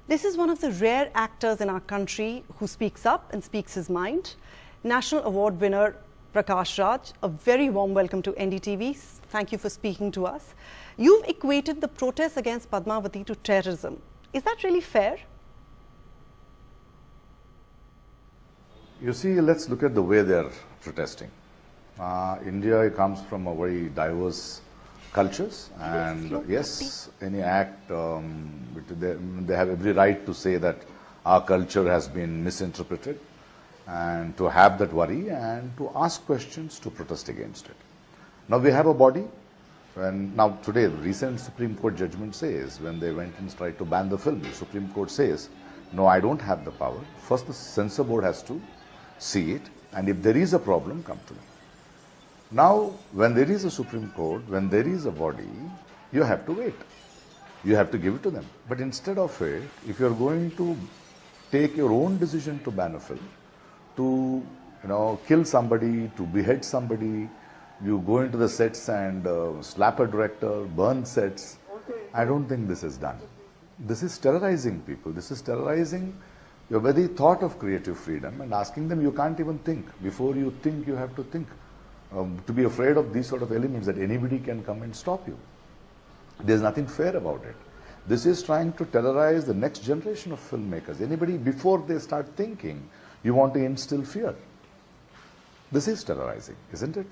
This is one of the rare actors in our country who speaks up and speaks his mind. National Award winner Prakash Raj, a very warm welcome to NDTV. Thank you for speaking to us. You've equated the protests against Padmavati to terrorism. Is that really fair? You see, let's look at the way they're protesting. India comes from a very diverse cultures, and yes, any act, they have every right to say that our culture has been misinterpreted, and to have that worry and to ask questions, to protest against it. Now we have a body, and now today the recent Supreme Court judgment says, when they went and tried to ban the film, the Supreme Court says, no, I don't have the power. First the censor board has to see it, and if there is a problem, come to me. Now, when there is a Supreme Court, when there is a body, you have to wait. You have to give it to them. But instead of it, if you are going to take your own decision to ban a film, to kill somebody, to behead somebody, you go into the sets and slap a director, burn sets, I don't think this is done. This is terrorizing people. This is terrorizing your very thought of creative freedom and asking them, you can't even think. Before you think, you have to think. To be afraid of these sort of elements that anybody can come and stop you. There's nothing fair about it. This is trying to terrorize the next generation of filmmakers. Anybody, before they start thinking, you want to instill fear. This is terrorizing, isn't it?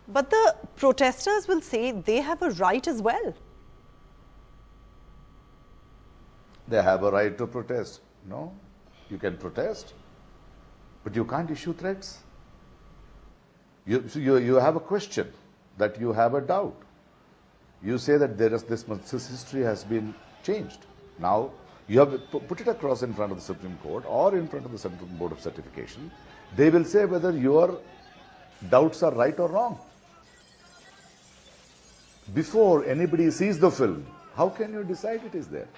But the protesters will say they have a right as well. They have a right to protest. No, you can protest, but you can't issue threats. You have a question, that you have a doubt. You say that this history has been changed. Now, you have to put it across in front of the Supreme Court or in front of the Central Board of Certification. They will say whether your doubts are right or wrong. Before anybody sees the film, how can you decide it is there?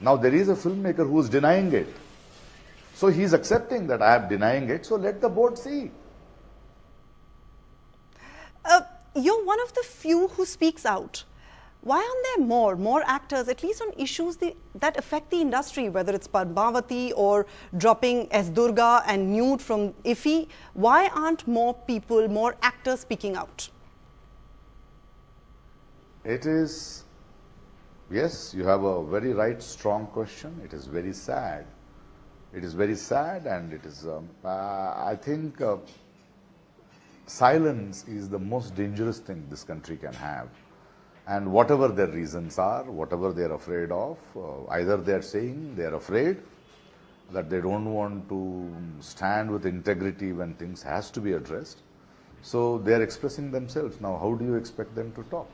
Now, there is a filmmaker who is denying it. So, he is accepting that I am denying it, so let the board see. You're one of the few who speaks out. Why aren't there more actors, at least on issues that affect the industry, whether it's Padmavati or dropping S. Durga and nude from IFI? Why aren't more people, more actors speaking out? It is, yes, you have a very right, strong question. It is very sad. It is very sad, and it is, I think, silence is the most dangerous thing this country can have. And whatever their reasons are, whatever they are afraid of, either they are saying they are afraid that they don't want to stand with integrity when things has to be addressed. So they are expressing themselves. Now, how do you expect them to talk?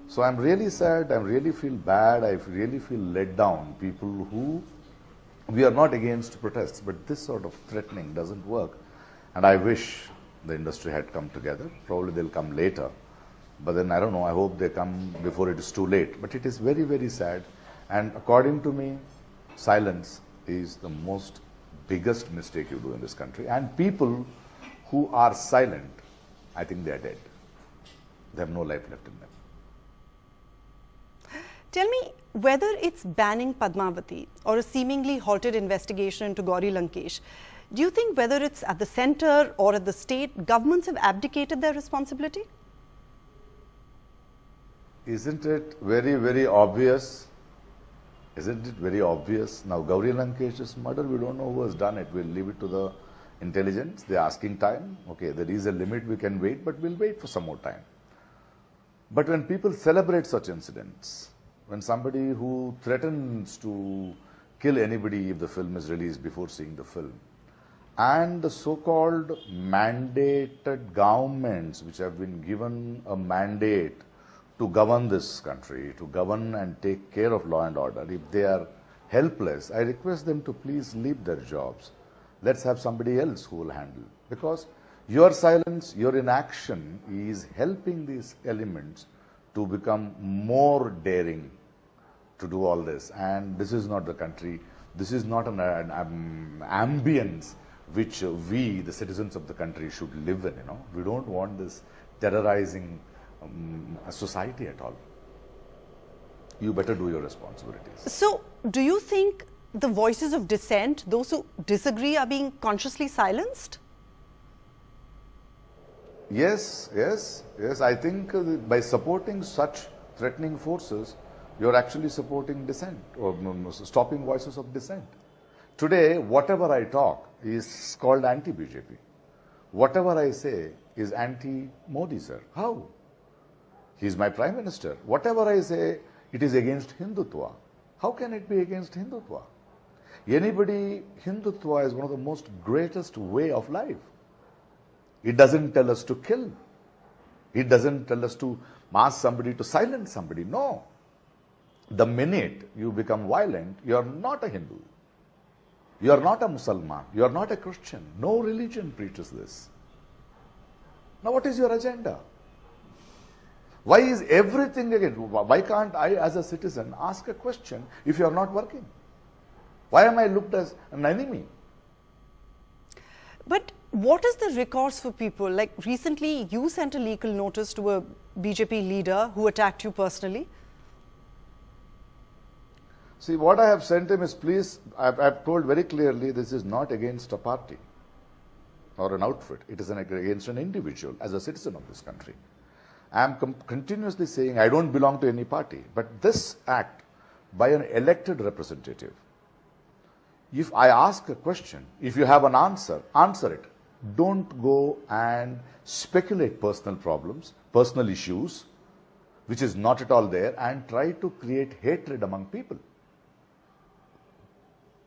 So I'm really sad, I really feel bad, I really feel let down. People who, we are not against protests, but this sort of threatening doesn't work. And I wish the industry had come together. Probably they'll come later. But then I don't know, I hope they come before it is too late. But it is very, very sad. And according to me, silence is the most biggest mistake you do in this country. And people who are silent, I think they are dead. They have no life left in them. Tell me, whether it's banning Padmavati or a seemingly halted investigation into Gauri Lankesh, do you think whether it's at the center or at the state, governments have abdicated their responsibility? Isn't it very, very obvious? Isn't it very obvious? Now, Gauri Lankesh's murder, we don't know who has done it. We'll leave it to the intelligence. They're asking time. Okay, there is a limit, we can wait, but we'll wait for some more time. But when people celebrate such incidents, when somebody who threatens to kill anybody if the film is released before seeing the film, and the so-called mandated governments which have been given a mandate to govern this country, to govern and take care of law and order, if they are helpless, I request them to please leave their jobs. Let's have somebody else who will handle. Because your silence, your inaction is helping these elements to become more daring to do all this. And this is not the country, this is not an ambience which we, the citizens of the country, should live in. We don't want this terrorizing society at all. you better do your responsibilities. So, do you think the voices of dissent, those who disagree, are being consciously silenced? Yes, yes, yes. I think by supporting such threatening forces, you're actually supporting dissent or stopping voices of dissent. Today, whatever I talk is called anti-BJP. Whatever I say is anti-Modi, sir. How? He's my Prime Minister. Whatever I say, it is against Hindutva. How can it be against Hindutva? Hindutva is one of the most greatest way of life. It doesn't tell us to kill. It doesn't tell us to ask somebody to silence somebody. No. The minute you become violent, you are not a Hindu. You are not a Muslim. You are not a Christian. No religion preaches this. Now what is your agenda? Why is everything again? Why can't I as a citizen ask a question if you are not working? Why am I looked as an enemy? But what is the recourse for people? Like recently you sent a legal notice to a BJP leader who attacked you personally. See, what I have sent him is, please, I've told very clearly, this is not against a party or an outfit. It is against an individual as a citizen of this country. I am continuously saying I don't belong to any party. But this act by an elected representative, if I ask a question, if you have an answer, answer it. Don't go and speculate personal problems, personal issues, which is not at all there, and try to create hatred among people.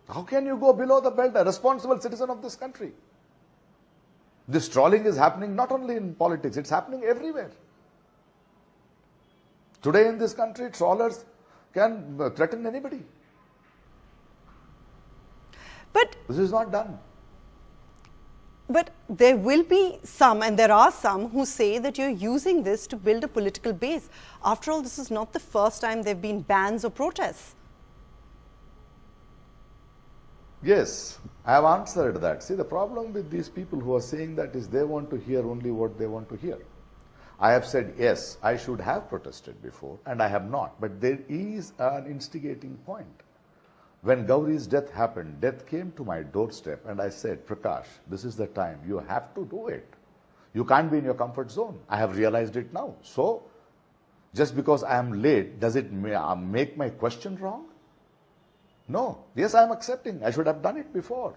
How can you go below the belt, a responsible citizen of this country? This trolling is happening not only in politics, it's happening everywhere. Today in this country, trollers can threaten anybody. But this is not done. But there will be some, and there are some, who say that you're using this to build a political base. After all, this is not the first time there have been bans or protests. Yes, I have answered that. See, the problem with these people who are saying that is they want to hear only what they want to hear. I have said, yes, I should have protested before, and I have not. But there is an instigating point. When Gauri's death happened, death came to my doorstep, and I said, Prakash, this is the time. You have to do it. You can't be in your comfort zone. I have realized it now. So, just because I am late, does it make my question wrong? No. Yes, I am accepting. I should have done it before.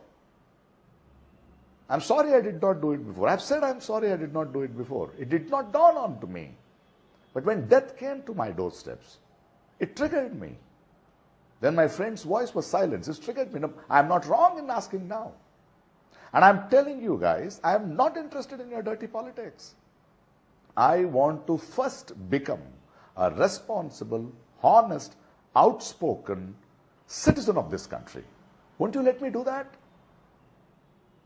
I'm sorry I did not do it before. I've said I'm sorry I did not do it before. It did not dawn on to me. But when death came to my doorsteps, it triggered me. Then my friend's voice was silenced. It triggered me. No, I'm not wrong in asking now. And I'm telling you guys, I'm not interested in your dirty politics. I want to first become a responsible, honest, outspoken citizen of this country. Won't you let me do that?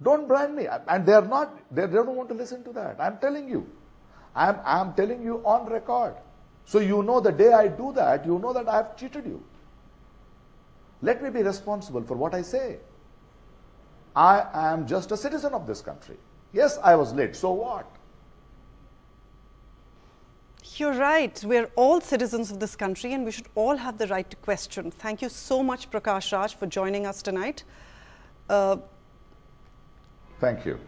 Don't brand me. And they don't want to listen to that. I'm telling you. I'm telling you on record. So you know the day I do that, you know that I have cheated you. Let me be responsible for what I say. I am just a citizen of this country. Yes, I was late. So what? You're right. We're all citizens of this country and we should all have the right to question. Thank you so much, Prakash Raj, for joining us tonight. Thank you.